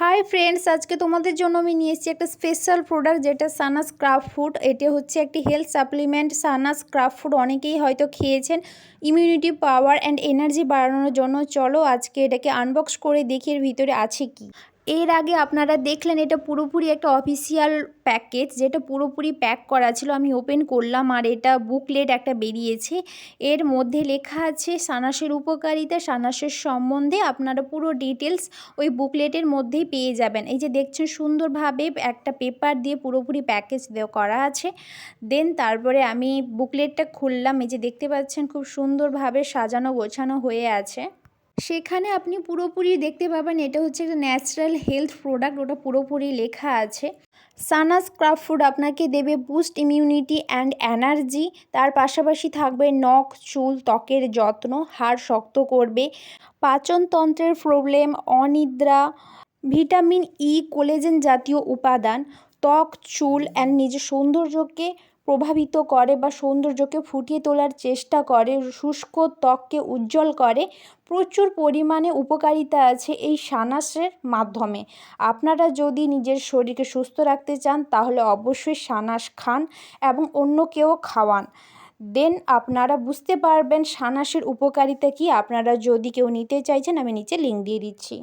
Hi friends, আজকে তোমাদের জন্য আমি নিয়ে এসেছি একটা স্পেশাল প্রোডাক্ট যেটা সানাস ক্রাফট ফুড। এটা হচ্ছে একটি health supplement. Sana's craft food অনেকেই হয়তো খেয়েছেন ইমিউনিটি পাওয়ার অ্যান্ড এনার্জি বাড়ানোর জন্য। চলো আজকে এটাকে আনবক্স করে দেখি এর ভিতরে আছে কি। এর আগে আপনারা দেখলেন এটা পুরোপুরি একটা অফিসিয়াল প্যাকেজ, যেটা পুরোপুরি প্যাক করা ছিল। আমি ওপেন করলাম আর এটা বুকলেট একটা বেরিয়েছে। এর মধ্যে লেখা আছে সানাসের উপকারিতা, সানাসের সম্বন্ধে আপনারা পুরো ডিটেলস ওই বুকলেটের মধ্যেই পেয়ে যাবেন। এই যে দেখছেন সুন্দরভাবে একটা পেপার দিয়ে পুরোপুরি প্যাকেজ করা আছে। দেন তারপরে আমি বুকলেটটা খুললাম। এই যে দেখতে পাচ্ছেন খুব সুন্দরভাবে সাজানো গোছানো হয়ে আছে। সেখানে আপনি পুরোপুরি দেখতে পাবেন এটা হচ্ছে একটা ন্যাচারাল হেলথ প্রোডাক্ট, ওটা পুরোপুরি লেখা আছে। সানাস ক্রাফট ফুড আপনাকে দেবে বুস্ট ইমিউনিটি অ্যান্ড এনার্জি। তার পাশাপাশি থাকবে নখ, চুল, ত্বকের যত্ন, হাড় শক্ত করবে, পাচনতন্ত্রের প্রবলেম, অনিদ্রা, ভিটামিন ই, কোলেজেন জাতীয় উপাদান, ত্বক, চুল অ্যান্ড নিজের সৌন্দর্যকে প্রভাবিত করে বা সৌন্দর্যকে ফুটিয়ে তোলার চেষ্টা করে, শুষ্ক ত্বককে উজ্জ্বল করে। প্রচুর পরিমাণে উপকারিতা আছে এই সানাসের মাধ্যমে। আপনারা যদি নিজের শরীরকে সুস্থ রাখতে চান তাহলে অবশ্যই সানাস খান এবং অন্যকেও খাওয়ান। দেন আপনারা বুঝতে পারবেন সানাসের উপকারিতা কী। আপনারা যদি কেউ নিতে চাইছেন আমি নিচে লিঙ্ক দিয়ে দিচ্ছি।